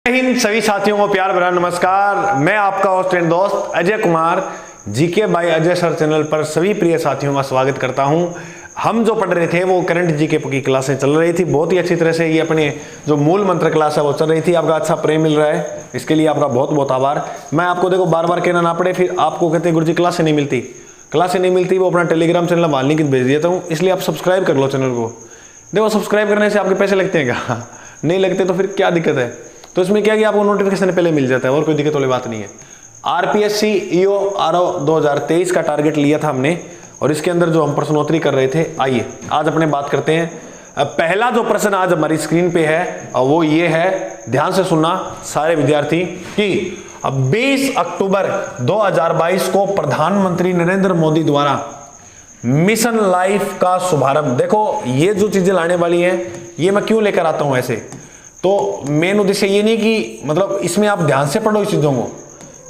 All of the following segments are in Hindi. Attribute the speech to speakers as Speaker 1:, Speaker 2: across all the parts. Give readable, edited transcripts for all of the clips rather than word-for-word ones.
Speaker 1: हिंद सभी साथियों को प्यार भरा नमस्कार। मैं आपका होस्ट एंड दोस्त Ajay Kumar GK by Ajay sir channel पर सभी प्रिय साथियों का स्वागत करता हूं। हम जो पढ़ रहे थे वो करंट जीके की क्लासें चल रही थी, बहुत ही अच्छी तरह से। ये अपने जो मूल मंत्र क्लास है वो चल रही थी। आपका अच्छा प्रेम मिल रहा है, इसके लिए आपका बहुत बहुत आभार। मैं आपको देखो बार बार कहना ना पड़े, फिर आपको कहते हैं गुरुजी क्लासें नहीं मिलती, क्लासें नहीं मिलती। वो अपना टेलीग्राम चैनल माल लिंक भेज देता हूँ, इसलिए आप सब्सक्राइब कर लो चैनल को। देखो सब्सक्राइब करने से आपके पैसे लगते हैं क्या? नहीं लगते तो फिर क्या दिक्कत है? तो इसमें क्या कि आपको नोटिफिकेशन पहले मिल जाता है और कोई दिक्कत वाली बात नहीं है। आरपीएससी ईओ आरओ 2023 का टारगेट लिया था हमने और इसके अंदर जो हम प्रश्नोत्तरी कर रहे थे, आइए आज अपने बात करते हैं। पहला जो प्रश्न आज हमारी स्क्रीन पे है वो ये है, ध्यान से सुनना सारे विद्यार्थी, कि 20 अक्टूबर 2022 को प्रधानमंत्री नरेंद्र मोदी द्वारा मिशन लाइफ का शुभारंभ। देखो ये जो चीजें लाने वाली हैं ये मैं क्यों लेकर आता हूं ऐसे, तो मेन उद्देश्य ये नहीं कि मतलब इसमें आप ध्यान से पढ़ो इस चीजों को।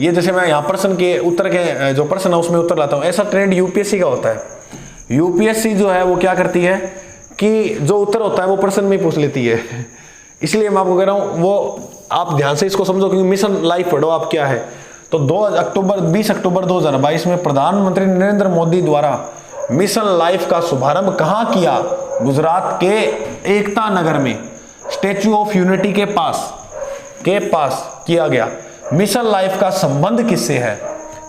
Speaker 1: ये जैसे मैं यहाँ प्रश्न के उत्तर के जो प्रश्न है उसमें उत्तर लाता हूँ, ऐसा ट्रेंड यूपीएससी का होता है। यूपीएससी जो है वो क्या करती है कि जो उत्तर होता है वो प्रश्न में पूछ लेती है। इसलिए मैं आपको कह रहा हूँ वो आप ध्यान से इसको समझो, क्योंकि मिशन लाइफ पढ़ो आप क्या है। तो 20 अक्टूबर 2022 में प्रधानमंत्री नरेंद्र मोदी द्वारा मिशन लाइफ का शुभारंभ कहाँ किया? गुजरात के एकता नगर में स्टैच्यू ऑफ यूनिटी के पास किया गया। मिशन लाइफ का संबंध किससे है?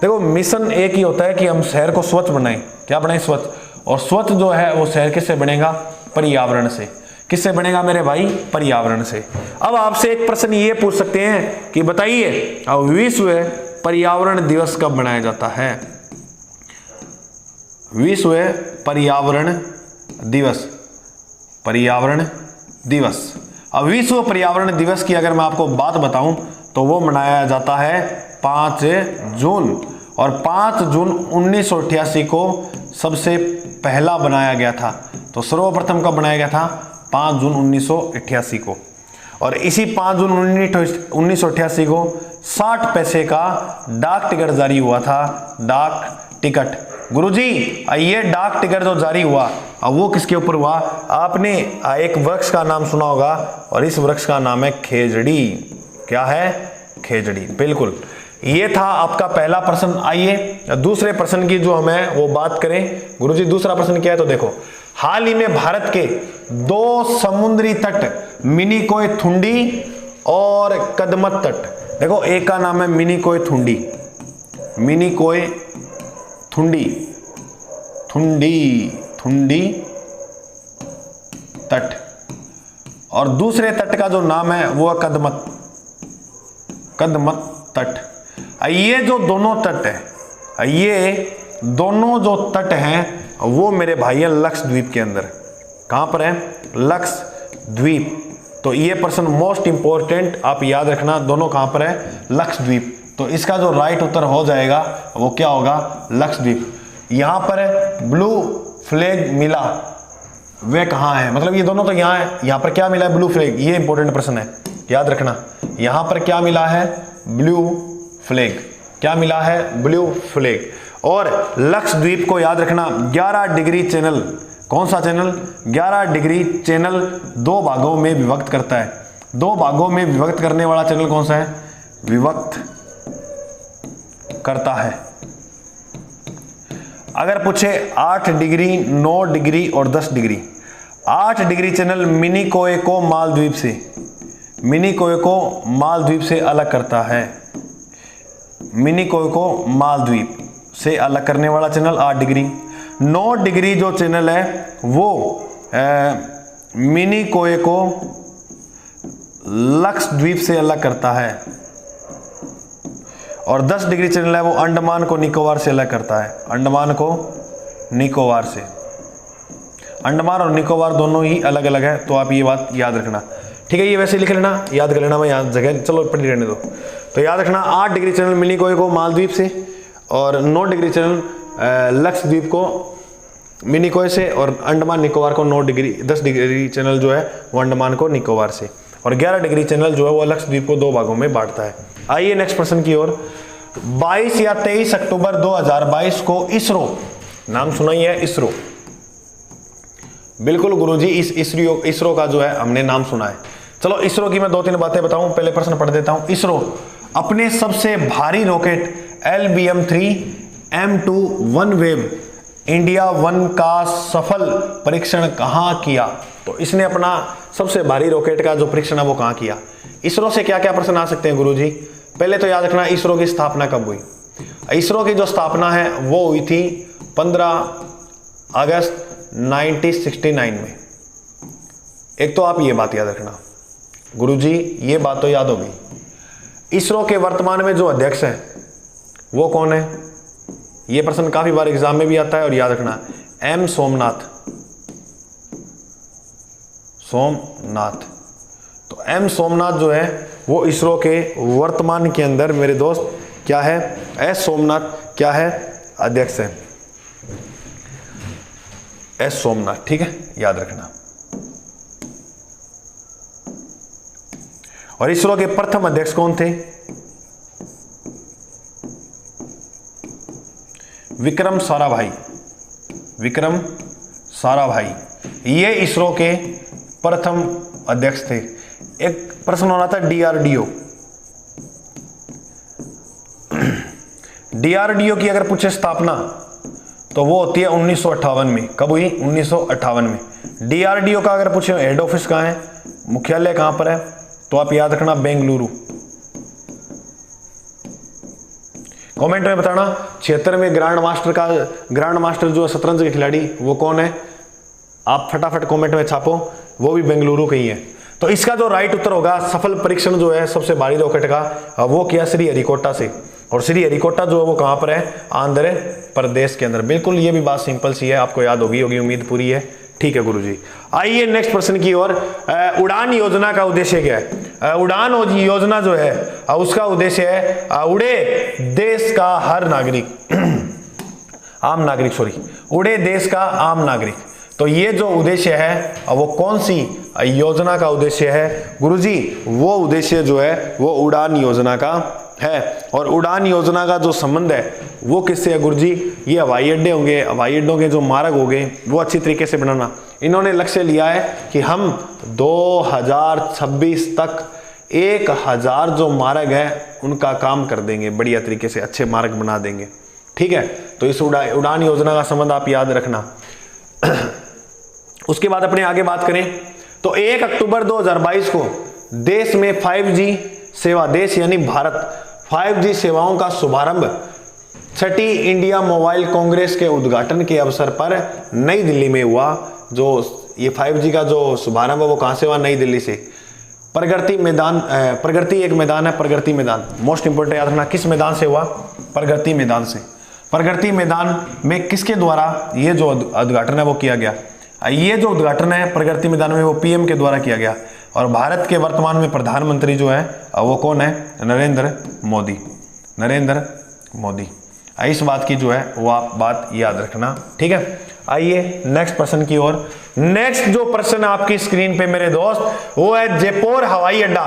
Speaker 1: देखो मिशन एक ही होता है कि हम शहर को स्वच्छ बनाएं। क्या बनाएं? स्वच्छ। और स्वच्छ जो है वो शहर किससे बनेगा? पर्यावरण से। किससे बनेगा मेरे भाई? पर्यावरण से। अब आपसे एक प्रश्न ये पूछ सकते हैं कि बताइए अब विश्व पर्यावरण दिवस कब मनाया जाता है? विश्व पर्यावरण दिवस। अब विश्व पर्यावरण दिवस की अगर मैं आपको बात बताऊं तो वो मनाया जाता है 5 जून। और 5 जून 1988 को सबसे पहला बनाया गया था। तो सर्वप्रथम कब बनाया गया था? 5 जून 1988 को। और इसी 5 जून 1988 को 60 पैसे का डाक टिकट जारी हुआ था। डाक टिकट गुरुजी, ये डाक टिकट जो जारी हुआ अब वो किसके ऊपर हुआ? आपने एक वृक्ष का नाम सुना होगा और इस वृक्ष का नाम है खेजड़ी। क्या है? खेजड़ी। बिल्कुल, ये था आपका पहला प्रश्न। आइए दूसरे प्रश्न की जो हमें वो बात करें। गुरुजी दूसरा प्रश्न क्या है? तो देखो, हाल ही में भारत के 2 समुद्री तट मिनिकोय थुंडी और कदमत तट। देखो एक का नाम है मिनिकोय थुंडी, मिनिकोय थुंडी तट, और दूसरे तट का जो नाम है वो है कदमत तट। ये जो दोनों तट है, ये दोनों जो तट हैं वो मेरे भाई है लक्षद्वीप के अंदर। कहां पर है? लक्षद्वीप। तो ये प्रश्न मोस्ट इंपॉर्टेंट आप याद रखना, दोनों कहां पर है? लक्षद्वीप। तो इसका जो राइट उत्तर हो जाएगा वो क्या होगा? लक्षद्वीप। यहां पर ब्लू फ्लैग मिला, वे कहां है? मतलब ये दोनों तो यहां है, यहां पर क्या मिला है? Blue flag. ये इंपॉर्टेंट प्रश्न है, याद रखना। यहां पर क्या मिला है? Blue flag. क्या मिला है? Blue flag. और लक्षद्वीप को याद रखना 11 डिग्री चैनल। कौन सा चैनल? 11 डिग्री चैनल 2 भागों में विभक्त करता है। 2 भागों में विभक्त करने वाला चैनल कौन सा है? विभक्त करता है। अगर पूछे 8 डिग्री, 9 डिग्री और 10 डिग्री। 8 डिग्री चैनल मिनिकोय को मालद्वीप से अलग करता है। मिनिकोय को मालद्वीप से अलग करने वाला चैनल 8 डिग्री। 9 डिग्री जो चैनल है वो मिनिकोय को लक्षद्वीप से अलग करता है। और 10 डिग्री चैनल है वो अंडमान को निकोबार से अलग करता है। अंडमान को निकोबार से। अंडमान और निकोबार दोनों ही अलग अलग है, तो आप ये बात याद रखना। ठीक है, ये वैसे लिख लेना, याद कर लेना। मैं यहाँ जगह चलो पढ़ लेने दो। तो याद रखना 8 डिग्री चैनल मिनिकोय को मालद्वीप से, और 9 डिग्री चैनल लक्षद्वीप को मिनिकोय से, और अंडमान निकोबार को 10 डिग्री चैनल जो है वो अंडमान को निकोबार से, और 11 डिग्री चैनल जो है वो लक्षद्वीप को 2 भागों में बांटता है। आइए नेक्स्ट प्रश्न की ओर। 22 या 23 अक्टूबर 2022 को इसरो, नाम सुना ही है इसरो, बिल्कुल गुरुजी, इस इसरो का जो है हमने नाम सुना है। चलो इसरो की मैं 2-3 बातें बताऊं, पहले प्रश्न पढ़ देता हूं। इसरो अपने सबसे भारी rocket LBM-3 M2 OneWeb India 1 का सफल परीक्षण कहां किया? तो इसने अपना सबसे भारी रॉकेट का जो परीक्षण है वो कहां किया? इसरो से क्या क्या प्रश्न आ सकते हैं गुरुजी? पहले तो याद रखना इसरो की स्थापना कब हुई। इसरो की जो स्थापना है वो हुई थी 15 अगस्त 1969 में। एक तो आप ये बात याद रखना गुरुजी, ये बात तो याद होगी। इसरो के वर्तमान में जो अध्यक्ष हैं वो कौन है? ये प्रश्न काफी बार एग्जाम में भी आता है और याद रखना M सोमनाथ। तो M सोमनाथ जो है वो इसरो के वर्तमान के अंदर मेरे दोस्त क्या है? S सोमनाथ क्या है? अध्यक्ष है S सोमनाथ, ठीक है, याद रखना। और इसरो के प्रथम अध्यक्ष कौन थे? विक्रम साराभाई। विक्रम साराभाई ये इसरो के प्रथम अध्यक्ष थे। एक प्रश्न हो रहा था DRDO। DRDO की अगर पूछे स्थापना तो वो होती है 1958 में। कब हुई? 1958 में। DRDO का अगर पूछे हेड ऑफिस कहाँ है, मुख्यालय कहां पर है, तो आप याद रखना बेंगलुरु। कमेंट में बताना 76 में ग्रैंड मास्टर जो शतरंज के खिलाड़ी वो कौन है? आप फटाफट कमेंट में छापो, वो भी बेंगलुरु के ही है। तो इसका जो राइट उत्तर होगा, सफल परीक्षण जो है सबसे भारी रॉकेट का वो किया श्रीहरिकोटा से। और श्रीहरिकोटा जो है वो कहां पर है? आंध्र प्रदेश के अंदर। बिल्कुल, ये भी बात सिंपल सी है, आपको याद होगी उम्मीद पूरी है। ठीक है गुरुजी, आइए नेक्स्ट प्रश्न की ओर। उड़ान योजना का उद्देश्य क्या है? उड़ान योजना जो है उसका उद्देश्य है उड़े देश का हर नागरिक आम नागरिक सॉरी उड़े देश का आम नागरिक। तो ये जो उद्देश्य है वो कौन सी योजना का उद्देश्य है गुरुजी? वो उद्देश्य जो है वो उड़ान योजना का है। और उड़ान योजना का जो संबंध है वो किससे है गुरुजी? ये हवाई अड्डे होंगे, हवाई अड्डों के जो मार्ग होंगे वो अच्छी तरीके से बनाना। इन्होंने लक्ष्य लिया है कि हम 2026 तक 1000 जो मार्ग है उनका काम कर देंगे, बढ़िया तरीके से अच्छे मार्ग बना देंगे। ठीक है, तो इस उड़ान योजना का संबंध आप याद रखना। उसके बाद अपने आगे बात करें तो 1 अक्टूबर 2022 को देश में 5G सेवा, देश यानी भारत 5G सेवाओं का शुभारंभ 6ठी इंडिया मोबाइल कांग्रेस के उद्घाटन के अवसर पर नई दिल्ली में हुआ। जो ये 5G का जो शुभारंभ है वो कहां से हुआ? नई दिल्ली से। प्रगति मैदान, प्रगति एक मैदान है, प्रगति मैदान मोस्ट इंपोर्टेंट याद रखना। किस मैदान से हुआ? प्रगति मैदान से। प्रगति मैदान में किसके द्वारा ये जो उद्घाटन है वो किया गया? ये जो उद्घाटन है प्रगति मैदान में वो PM के द्वारा किया गया। और भारत के वर्तमान में प्रधानमंत्री जो है वो कौन है? नरेंद्र मोदी। नरेंद्र मोदी। इस बात की जो है वो आप बात याद रखना। ठीक है, आइए नेक्स्ट प्रश्न की ओर। नेक्स्ट जो प्रश्न आपकी स्क्रीन पे मेरे दोस्त वो है जयपुर हवाई अड्डा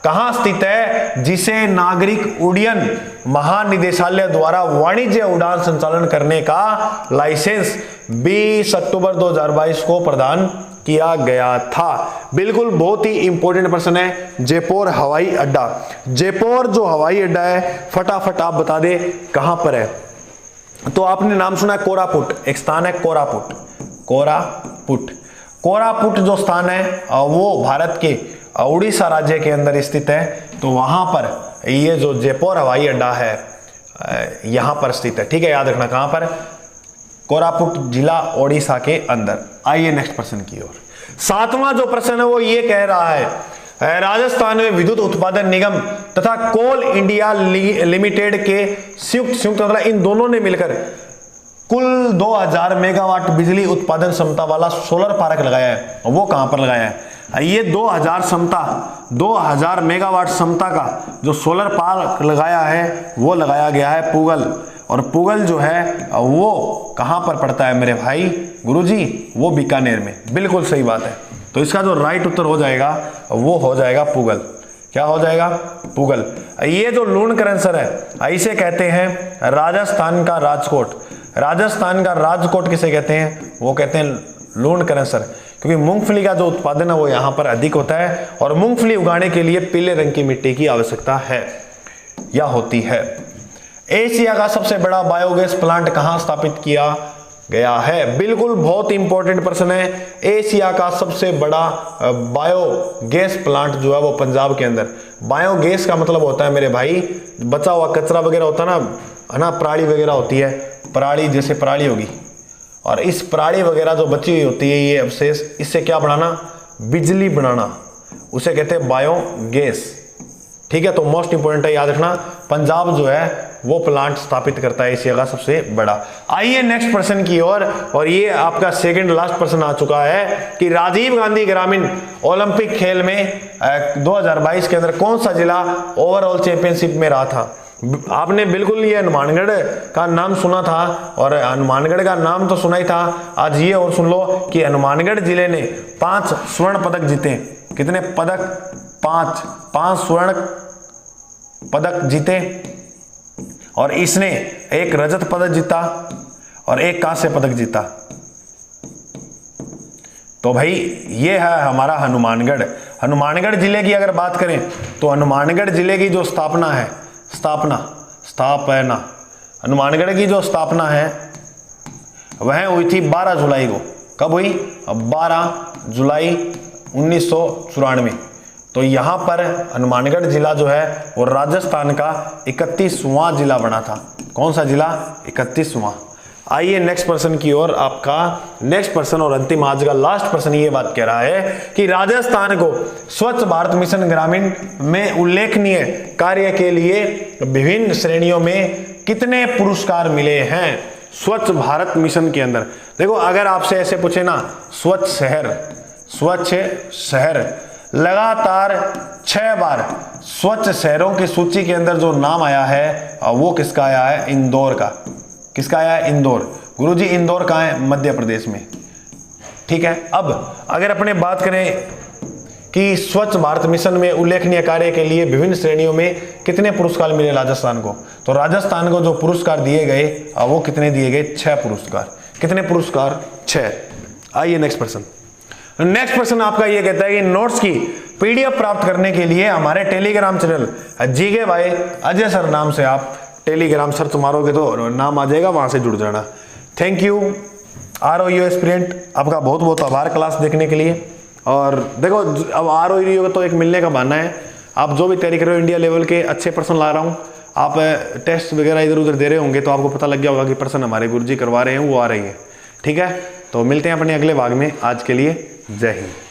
Speaker 1: कहां स्थित है, जिसे नागरिक उड्डयन महानिदेशालय द्वारा वाणिज्य उड़ान संचालन करने का लाइसेंस 20 अक्टूबर 2022 को प्रदान किया गया था। बिल्कुल बहुत ही इंपॉर्टेंट प्रश्न है, जयपुर हवाई अड्डा। जयपुर जो हवाई अड्डा है फटाफट आप बता दे कहां पर है। तो आपने नाम सुना है कोरापुट, एक स्थान है कोरापुट। कोरापुट, कोरापुट जो स्थान है वो भारत के उड़ीसा राज्य के अंदर स्थित है। तो वहां पर ये जो जयपुर हवाई अड्डा है यहां पर स्थित है। ठीक है, याद रखना कहां पर? कोरापुट जिला ओडिशा के अंदर। आइए नेक्स्ट प्रश्न की ओर। 7वां जो प्रश्न है वो ये कह रहा है राजस्थान में विद्युत उत्पादन निगम तथा कोल इंडिया लिमिटेड के संयुक्त मतलब इन दोनों ने मिलकर कुल 2000 मेगावाट बिजली उत्पादन क्षमता वाला सोलर पार्क लगाया है। वो कहां पर लगाया है? ये 2000 मेगावाट क्षमता का जो सोलर पार्क लगाया है वो लगाया गया है पुगल। और पुगल जो है वो कहां पर पड़ता है मेरे भाई गुरुजी? वो बीकानेर में। बिल्कुल सही बात है। तो इसका जो राइट उत्तर हो जाएगा वो हो जाएगा पुगल। क्या हो जाएगा? पुगल। ये जो लूण क्रंसर है इसे कहते हैं राजस्थान का राजकोट। राजस्थान का राजकोट किसे कहते हैं? वो कहते हैं लूण क्रंसर। क्योंकि मूंगफली का जो उत्पादन है वो यहाँ पर अधिक होता है और मूंगफली उगाने के लिए पीले रंग की मिट्टी की आवश्यकता है या होती है। एशिया का सबसे बड़ा बायोगैस प्लांट कहाँ स्थापित किया गया है? बिल्कुल बहुत इंपॉर्टेंट प्रश्न है। एशिया का सबसे बड़ा बायोगैस प्लांट जो है वो पंजाब के अंदर। बायोगैस का मतलब होता है मेरे भाई बचा हुआ कचरा वगैरह होता है ना, पराली वगैरह होती है, पराली जैसे पराली होगी, और इस पराली वगैरह जो बची हुई होती है ये अवशेष, इससे क्या बनाना? बिजली बनाना, उसे कहते हैं बायोगैस। ठीक है, तो मोस्ट इंपोर्टेंट है, याद रखना, पंजाब जो है वो प्लांट स्थापित करता है एशिया का सबसे बड़ा। आइए नेक्स्ट प्रश्न की ओर, और ये आपका सेकंड लास्ट प्रश्न आ चुका है कि राजीव गांधी ग्रामीण ओलंपिक खेल में 2022 के अंदर कौन सा जिला ओवरऑल चैंपियनशिप में रहा था? आपने बिल्कुल ये हनुमानगढ़ का नाम सुना था, और हनुमानगढ़ का नाम तो सुना ही था। आज ये और सुन लो कि हनुमानगढ़ जिले ने 5 स्वर्ण पदक जीते। कितने पदक? 5 स्वर्ण पदक जीते, और इसने एक रजत पदक जीता और एक कांस्य पदक जीता। तो भाई ये है हमारा हनुमानगढ़। हनुमानगढ़ जिले की अगर बात करें तो हनुमानगढ़ जिले की जो स्थापना हनुमानगढ़ की जो स्थापना है वह हुई थी 12 जुलाई को। कब हुई? 12 जुलाई 1994। तो यहाँ पर हनुमानगढ़ जिला जो है वो राजस्थान का 31वां जिला बना था। कौन सा जिला? 31वां। आइए नेक्स्ट प्रश्न की ओर। आपका नेक्स्ट प्रश्न और अंतिम आज का लास्ट प्रश्न ये बात कह रहा है कि राजस्थान को स्वच्छ भारत मिशन ग्रामीण में उल्लेखनीय कार्य के लिए विभिन्न श्रेणियों में कितने पुरस्कार मिले हैं? स्वच्छ भारत मिशन के अंदर देखो, अगर आपसे ऐसे पूछे ना, स्वच्छ शहर लगातार 6 बार स्वच्छ शहरों की सूची के अंदर जो नाम आया है वो किसका आया है? इंदौर का। किसका आया है? इंदौर। गुरुजी इंदौर कहाँ है? मध्य प्रदेश में। ठीक है, अब अगर अपने बात करें कि स्वच्छ भारत मिशन में उल्लेखनीय कार्य के लिए विभिन्न श्रेणियों में कितने पुरस्कार मिले राजस्थान को, तो राजस्थान को जो पुरस्कार दिए गए वो कितने दिए गए? 6 पुरस्कार। कितने पुरस्कार? 6। आइए नेक्स्ट प्रश्न। नेक्स्ट प्रश्न आपका ये कहता है कि नोट्स की पीडीएफ प्राप्त करने के लिए हमारे Telegram channel GK by Ajay sir नाम से आप टेलीग्राम सर्च मारोगे तो नाम आ जाएगा, वहां से जुड़ जाना। थैंक यू ROU एस्पिरेंट, आपका बहुत बहुत आभार क्लास देखने के लिए। और देखो अब ROU तो एक मिलने का बहाना है। आप जो भी तैयारी कर रहे हो इंडिया लेवल के अच्छे प्रश्न ला रहा हूँ, आप टेस्ट वगैरह इधर उधर दे रहे होंगे तो आपको पता लग गया होगा कि प्रश्न हमारे गुरुजी करवा रहे हैं वो आ रही है। ठीक है, तो मिलते हैं अपने अगले भाग में। आज के लिए जय हिंद।